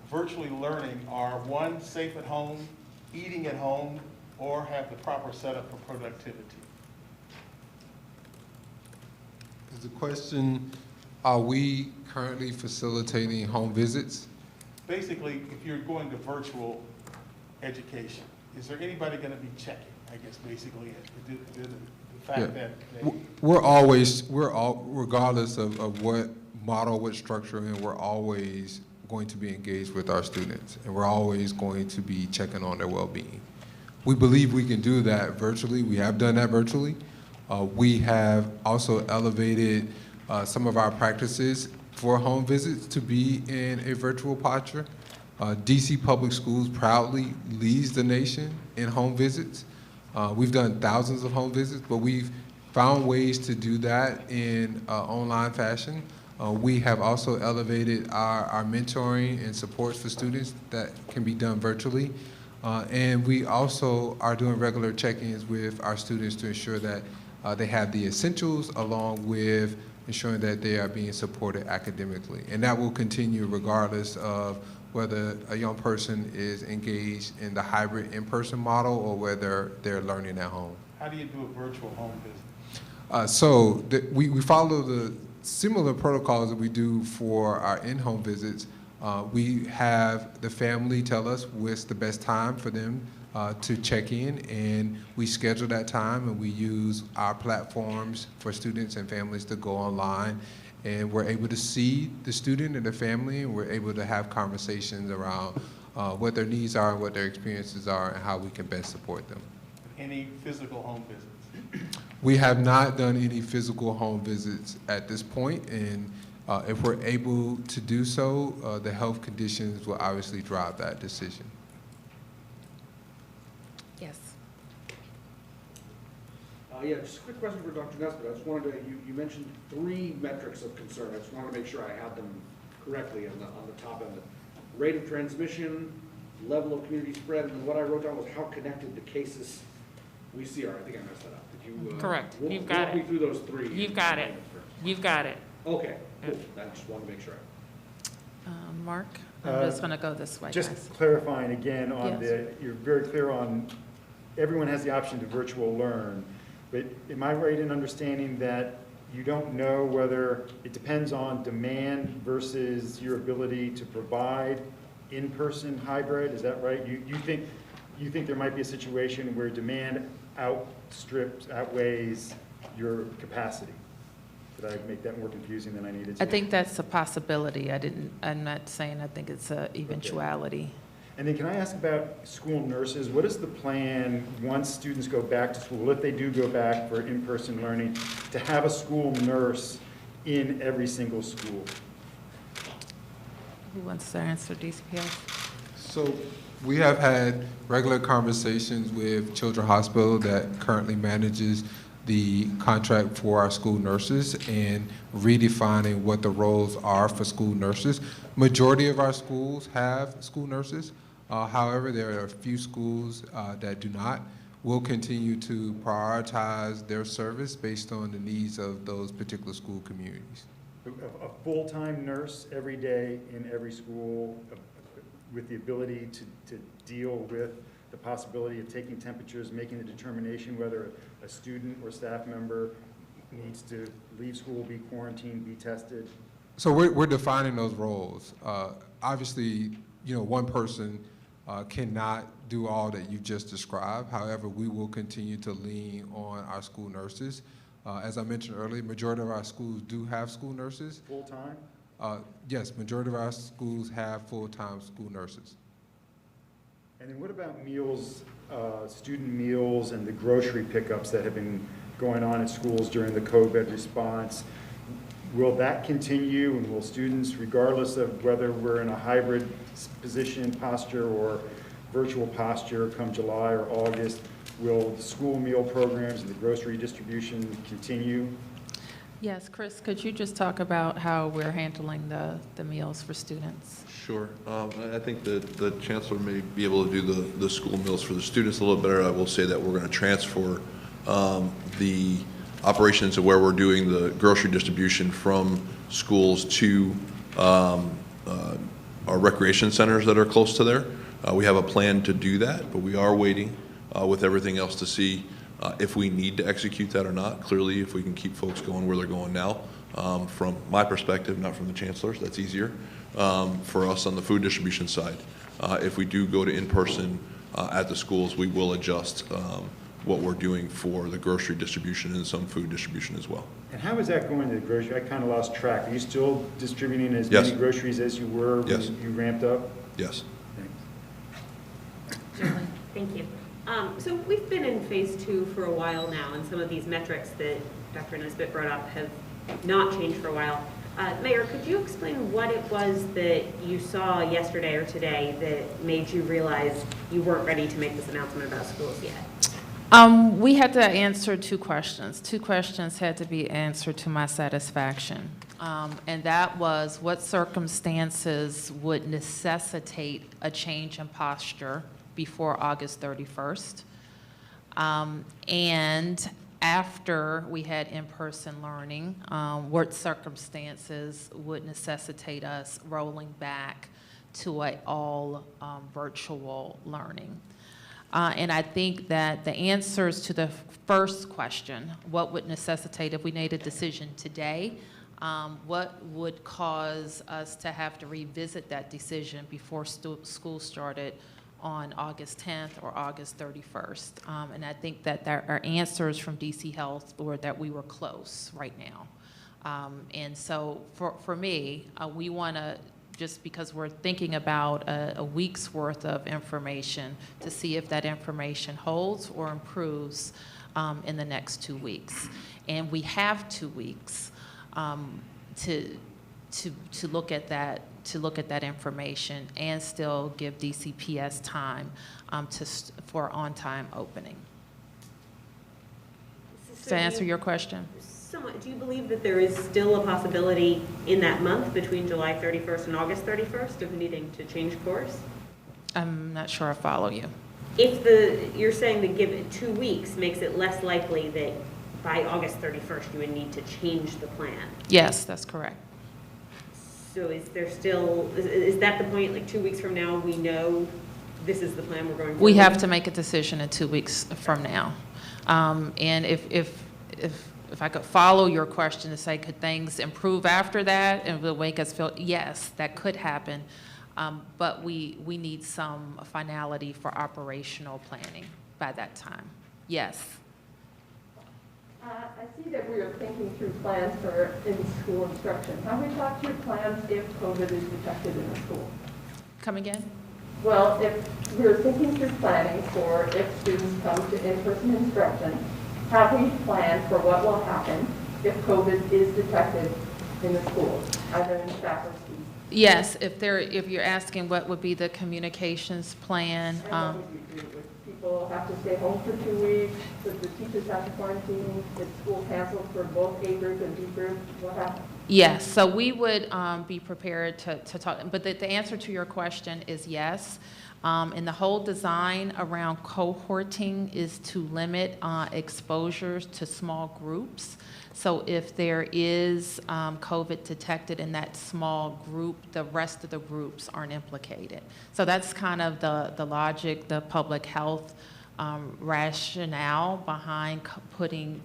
virtually learning are, one, safe at home, eating at home, or have the proper setup for productivity? Is the question, are we currently facilitating home visits? Basically, if you're going to virtual education, is there anybody going to be checking, I guess, basically, the fact that regardless of what model, what structure, and we're always going to be engaged with our students, and we're always going to be checking on their well-being. We believe we can do that virtually. We have done that virtually. We have also elevated some of our practices for home visits to be in a virtual posture. DC Public Schools proudly leads the nation in home visits. We've done thousands of home visits, but we've found ways to do that in online fashion. We have also elevated our mentoring and supports for students that can be done virtually. And we also are doing regular check-ins with our students to ensure that they have the essentials along with ensuring that they are being supported academically. And that will continue regardless of whether a young person is engaged in the hybrid in-person model or whether they're learning at home. How do you do a virtual home visit? We follow the similar protocols that we do for our in-home visits. We have the family tell us what's the best time for them to check in, and we schedule that time, and we use our platforms for students and families to go online, and we're able to see the student and the family, and we're able to have conversations around what their needs are and what their experiences are and how we can best support them. Any physical home visits? We have not done any physical home visits at this point, and if we're able to do so, the health conditions will obviously drive that decision. Yes. Yeah, just a quick question for Dr. Nesbitt. I just wanted to, you mentioned 3 metrics of concern. I just wanted to make sure I had them correctly on the top end. Rate of transmission, level of community spread, and then what I wrote down was how connected the cases we see are. I think I messed that up. Did you? Correct. You've got walk it. me through those 3. You've got it. You've got it. Okay, cool. I just wanted to make sure. Mark, I'm just going to go this way, Just guys. clarifying again on Yes. you're very clear on, everyone has the option to virtual learn, but am I right in understanding that you don't know whether it depends on demand versus your ability to provide in-person hybrid? Is that right? You think there might be a situation where demand outweighs your capacity? Did I make that more confusing than I needed to? I think that's a possibility. I'm not saying I think it's an eventuality. And then can I ask about school nurses? What is the plan once students go back to school, if they do go back for in-person learning, to have a school nurse in every single school? Who wants to answer, DCPS? So we have had regular conversations with Children's Hospital that currently manages the contract for our school nurses and redefining what the roles are for school nurses. Majority of our schools have school nurses. However, there are a few schools that do not. We'll continue to prioritize their service based on the needs of those particular school communities. a full-time nurse every day in every school with the ability to deal with the possibility of taking temperatures, making a determination whether a student or staff member needs to leave school, be quarantined, be tested? So we're defining those roles. Obviously, one person cannot do all that you've just described. However, we will continue to lean on our school nurses. As I mentioned earlier, majority of our schools do have school nurses. Full-time? Yes, majority of our schools have full-time school nurses. And then what about meals, student meals and the grocery pickups that have been going on at schools during the COVID response? Will that continue, and will students, regardless of whether we're in a hybrid position, posture, or virtual posture come July or August, will the school meal programs and the grocery distribution continue? Yes, Chris, could you just talk about how we're handling the meals for students? Sure. I think that the chancellor may be able to do the school meals for the students a little better. I will say that we're going to transfer the operations of where we're doing the grocery distribution from schools to our recreation centers that are close to there. We have a plan to do that, but we are waiting with everything else to see if we need to execute that or not. Clearly, if we can keep folks going where they're going now, from my perspective, not from the chancellor's, that's easier. For us on the food distribution side, if we do go to in-person at the schools, we will adjust what we're doing for the grocery distribution and some food distribution as well. And how is that going to the grocery? I kind of lost track. Are you still distributing as Yes. many groceries as you were when Yes. you ramped up? Yes. Thanks. Thank you. So we've been in phase 2 for a while now, and some of these metrics that Dr. Nesbitt brought up have not changed for a while. Mayor, could you explain what it was that you saw yesterday or today that made you realize you weren't ready to make this announcement about schools yet? We had to answer 2 questions. 2 questions had to be answered to my satisfaction. And that was, what circumstances would necessitate a change in posture before August 31st? And after we had in-person learning, what circumstances would necessitate us rolling back to an all virtual learning? And I think that the answers to the first question, what would necessitate if we made a decision today, what would cause us to have to revisit that decision before school started on August 10th or August 31st. And I think that there are answers from DC Health or that we were close right now. And so for me, we want to, just because we're thinking about a week's worth of information to see if that information holds or improves in the next 2 weeks. And we have 2 weeks to look at that information and still give DCPS time for on-time opening. Does that answer your question? Somewhat. Do you believe that there is still a possibility in that month between July 31st and August 31st of needing to change course? I'm not sure I follow you. If you're saying that give it 2 weeks makes it less likely that by August 31st you would need to change the plan. Yes, that's correct. So is there still, is that the point, like 2 weeks from now, we know this is the plan we're going for? We have to make a decision in 2 weeks from now. And if I could follow your question to say, could things improve after that and will make us feel, yes, that could happen. But we need some finality for operational planning by that time. Yes. I see that we are thinking through plans for in-school instruction. Have we talked through plans if COVID is detected in the school? Come again? Well, if we're thinking through planning for if students come to in-person instruction, have we planned for what will happen if COVID is detected in the school, either in staff or students? Yes, if you're asking what would be the communications plan. And what would you do? Would people have to stay home for 2 weeks? Would the teachers have to quarantine? Is school canceled for both A group and B group? What happens? Yes, so we would be prepared to talk, but the answer to your question is yes. And the whole design around cohorting is to limit exposures to small groups. So if there is COVID detected in that small group, the rest of the groups aren't implicated. So that's kind of the logic, the public health rationale behind putting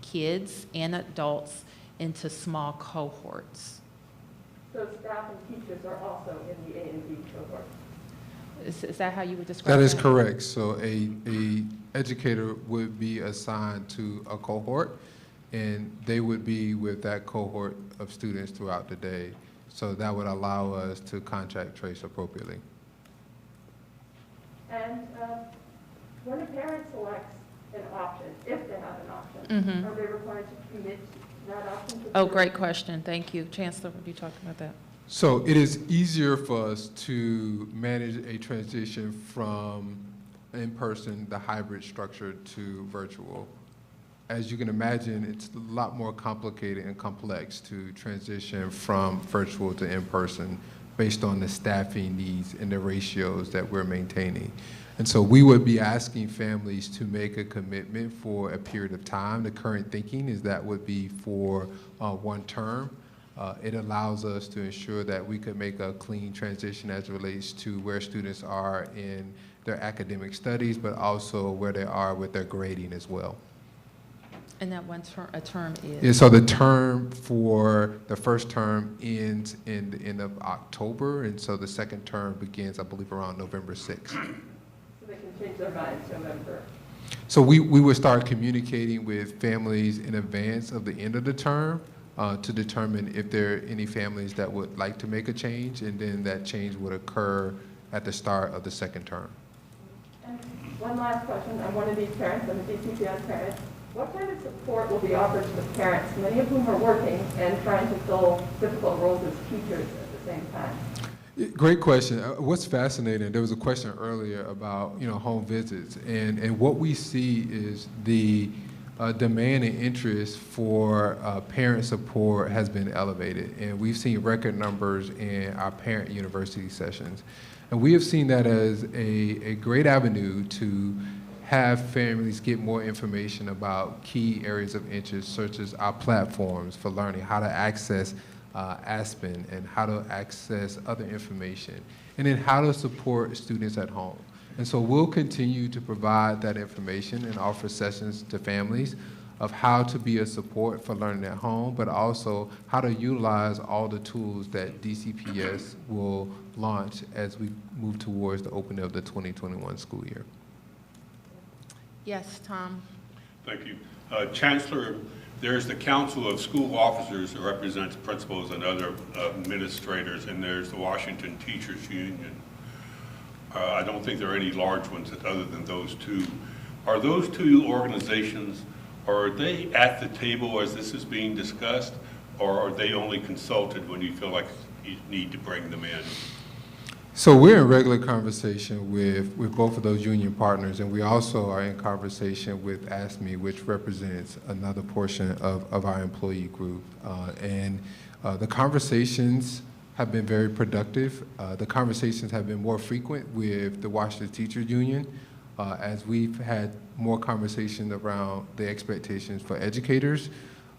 kids and adults into small cohorts. So staff and teachers are also in the A and B cohort? Is that how you would describe it? That is correct. So a educator would be assigned to a cohort, and they would be with that cohort of students throughout the day. So that would allow us to contact trace appropriately. And when a parent selects an option, if they have an option, are they required to commit that option? Oh, great question. Thank you. Chancellor, would you talk about that? So it is easier for us to manage a transition from in-person, the hybrid structure, to virtual. As you can imagine, it's a lot more complicated and complex to transition from virtual to in-person based on the staffing needs and the ratios that we're maintaining. And so we would be asking families to make a commitment for a period of time. The current thinking is that would be for one term. It allows us to ensure that we could make a clean transition as it relates to where students are in their academic studies, but also where they are with their grading as well. And that a term is? Yeah, so the term for the first term ends in the end of October, and so the second term begins, I believe, around November 6th. So they can change their minds November. So we would start communicating with families in advance of the end of the term to determine if there are any families that would like to make a change, and then that change would occur at the start of the second term. And one last question. I'm one of these parents. I'm a DCPS parent. What kind of support will be offered to the parents, many of whom are working and trying to fill difficult roles as teachers at the same time? Great question. What's fascinating, there was a question earlier about home visits, and what we see is the demand and interest for parent support has been elevated, and we've seen record numbers in our parent university sessions. And we have seen that as a great avenue to have families get more information about key areas of interest, such as our platforms for learning, how to access Aspen and how to access other information, and then how to support students at home. And so we'll continue to provide that information and offer sessions to families of how to be a support for learning at home, but also how to utilize all the tools that DCPS will launch as we move towards the opening of the 2021 school year. Yes, Tom. Thank you. Chancellor, there's the Council of School Officers that represents principals and other administrators, and there's the Washington Teachers Union. I don't think there are any large ones other than those two. Are those two organizations, are they at the table as this is being discussed, or are they only consulted when you feel like you need to bring them in? So we're in regular conversation with both of those union partners, and we also are in conversation with ASME, which represents another portion of our employee group. The conversations have been very productive. The conversations have been more frequent with the Washington Teachers Union as we've had more conversation around the expectations for educators.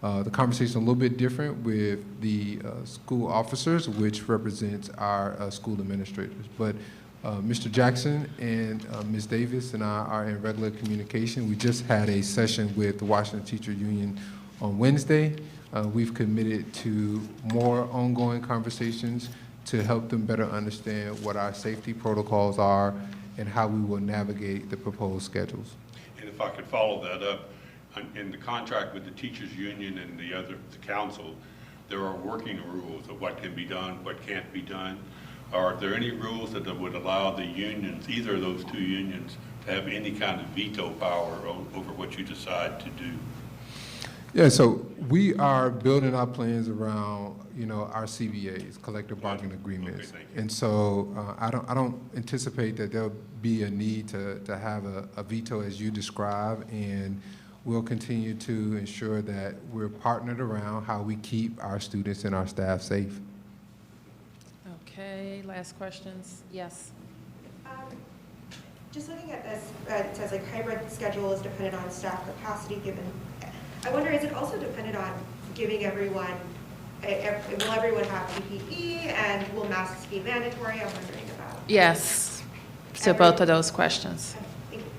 The conversation a little bit different with the school officers, which represents our school administrators. But Mr. Jackson and Ms. Davis and I are in regular communication. We just had a session with the Washington Teachers Union on Wednesday. We've committed to more ongoing conversations to help them better understand what our safety protocols are and how we will navigate the proposed schedules. And if I could follow that up, in the contract with the teachers union and the council, there are working rules of what can be done, what can't be done. Are there any rules that would allow the unions, either of those two unions, to have any kind of veto power over what you decide to do? Yeah, so we are building our plans around, our CBAs, collective bargaining agreements. Okay, and so I don't anticipate that there'll be a need to have a veto as you describe. And we'll continue to ensure that we're partnered around how we keep our students and our staff safe. Okay, last questions? Yes. Just looking at this, it says like hybrid schedule is dependent on staff capacity given. I wonder, is it also dependent on giving everyone, will everyone have PPE and will masks be mandatory? I'm wondering about. Yes, to both of those questions. Thank you.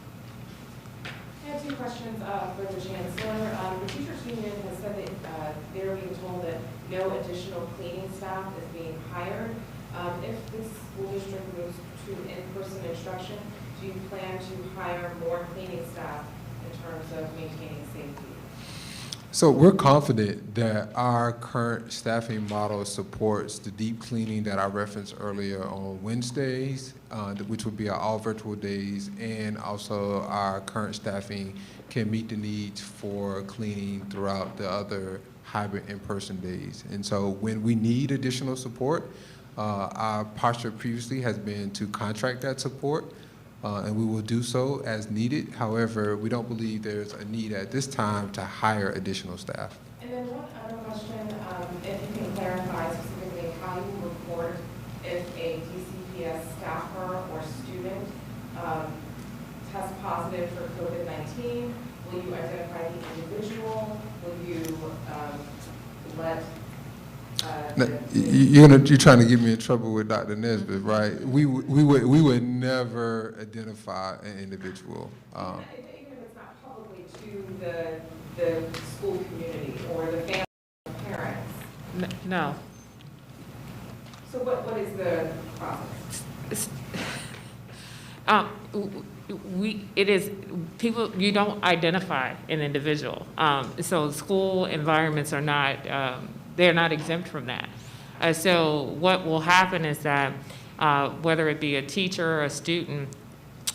I have two questions for the Chancellor. The teachers union has said that they're being told that no additional cleaning staff is being hired. If this school district moves to in-person instruction, do you plan to hire more cleaning staff in terms of maintaining safety? So we're confident that our current staffing model supports the deep cleaning that I referenced earlier on Wednesdays, which would be our all virtual days, and also our current staffing can meet the needs for cleaning throughout the other hybrid in-person days. And so when we need additional support, our posture previously has been to contract that support, and we will do so as needed. However, we don't believe there's a need at this time to hire additional staff. And then one other question, if you can clarify specifically how you report if a DCPS staffer or student tests positive for COVID-19, will you identify the individual? Will you let You're trying to get me in trouble with Dr. Nesbitt, right? We would never identify an individual. Even if it's not publicly to the school community or the family or parents. No. So what is the process? It is people. You don't identify an individual. So school environments are not. They're not exempt from that. So what will happen is that whether it be a teacher, a student,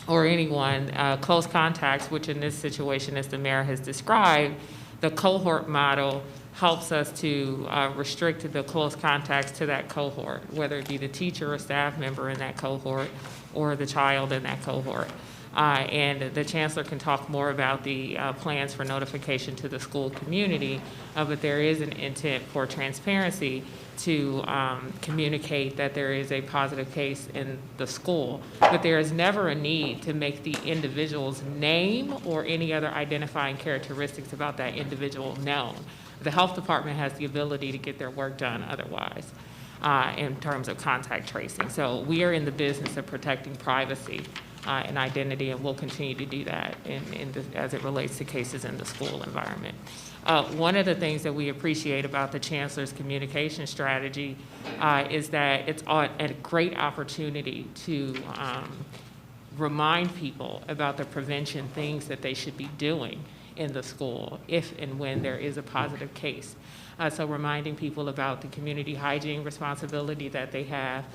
or anyone, close contacts, which in this situation, as the mayor has described, the cohort model helps us to restrict the close contacts to that cohort, whether it be the teacher or staff member in that cohort or the child in that cohort. And the chancellor can talk more about the plans for notification to the school community, but there is an intent for transparency to communicate that there is a positive case in the school, but there is never a need to make the individual's name or any other identifying characteristics about that individual known. The health department has the ability to get their work done otherwise in terms of contact tracing. So we are in the business of protecting privacy and identity, and we'll continue to do that as it relates to cases in the school environment. One of the things that we appreciate about the chancellor's communication strategy is that it's a great opportunity to remind people about the prevention things that they should be doing in the school if and when there is a positive case. So reminding people about the community hygiene responsibility that they have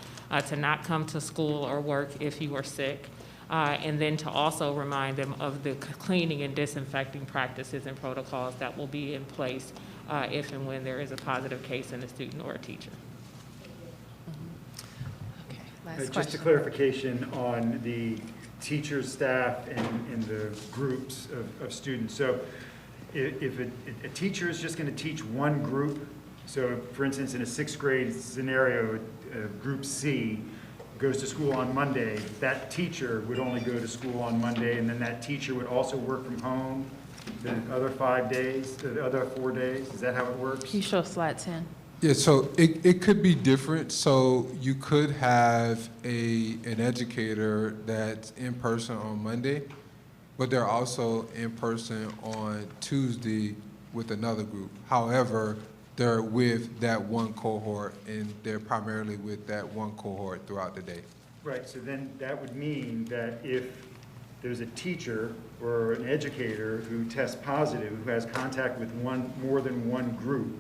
to not come to school or work if you are sick, and then to also remind them of the cleaning and disinfecting practices and protocols that will be in place if and when there is a positive case in a student or a teacher. Okay, last Just a clarification on the teachers, staff, and the groups of students. So if a teacher is just going to teach one group, so for instance, in a 6th grade scenario, group C goes to school on Monday, that teacher would only go to school on Monday, and then that teacher would also work from home the other 5 days, the other 4 days? Is that how it works? Can you show slide 10? Yeah, so it could be different. So you could have an educator that's in person on Monday, but they're also in person on Tuesday with another group. However, they're with that one cohort, and they're primarily with that one cohort throughout the day. Right, so then that would mean that if there's a teacher or an educator who tests positive, who has contact with more than one group,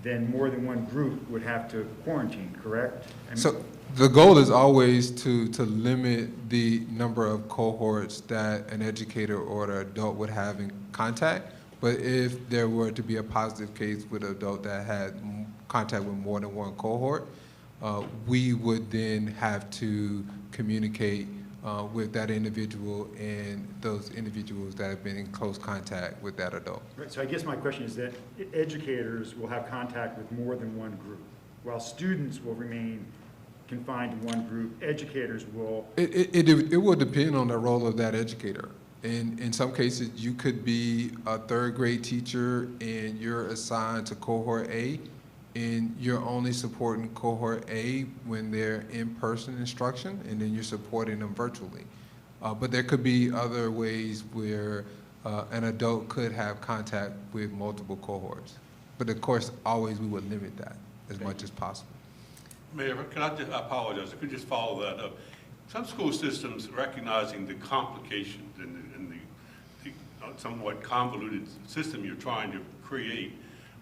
then more than one group would have to quarantine, correct? So the goal is always to limit the number of cohorts that an educator or an adult would have in contact. But if there were to be a positive case with an adult that had contact with more than one cohort, we would then have to communicate with that individual and those individuals that have been in close contact with that adult. Right, so I guess my question is that educators will have contact with more than one group, while students will remain confined to one group. Educators will. It will depend on the role of that educator. In some cases, you could be a third grade teacher and you're assigned to cohort A, and you're only supporting cohort A when they're in-person instruction, and then you're supporting them virtually. But there could be other ways where an adult could have contact with multiple cohorts. But of course, always we would limit that as much as possible. Mayor, can I just, I apologize, I could just follow that up. Some school systems recognizing the complications and the somewhat convoluted system you're trying to create,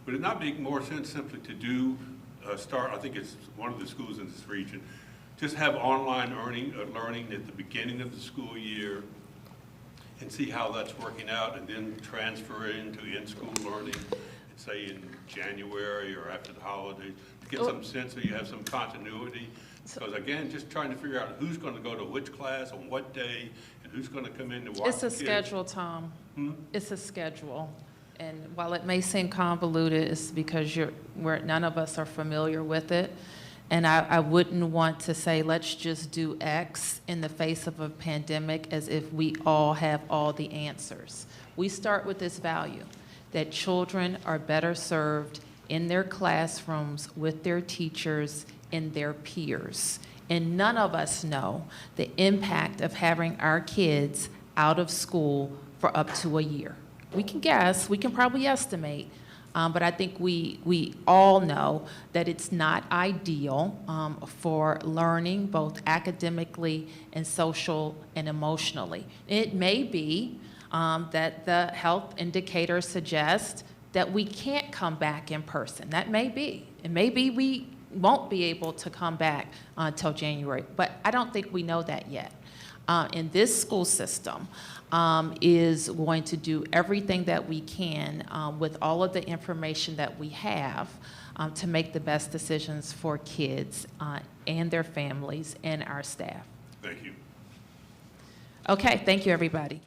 would it not make more sense simply to do, I think it's one of the schools in this region, just have online learning at the beginning of the school year and see how that's working out, and then transfer it into in-school learning, say in January or after the holidays, to get some sense so you have some continuity. Because again, just trying to figure out who's going to go to which class on what day and who's going to come in to watch It's a schedule, Tom. It's a schedule. And while it may seem convoluted, it's because none of us are familiar with it. And I wouldn't want to say, let's just do X in the face of a pandemic as if we all have all the answers. We start with this value, that children are better served in their classrooms with their teachers and their peers. And none of us know the impact of having our kids out of school for up to a year. We can guess, we can probably estimate, but I think we all know that it's not ideal for learning, both academically and social and emotionally. It may be that the health indicators suggest that we can't come back in person. That may be. It may be we won't be able to come back until January, but I don't think we know that yet. And this school system is going to do everything that we can with all of the information that we have to make the best decisions for kids and their families and our staff. Thank you. Okay, thank you, everybody.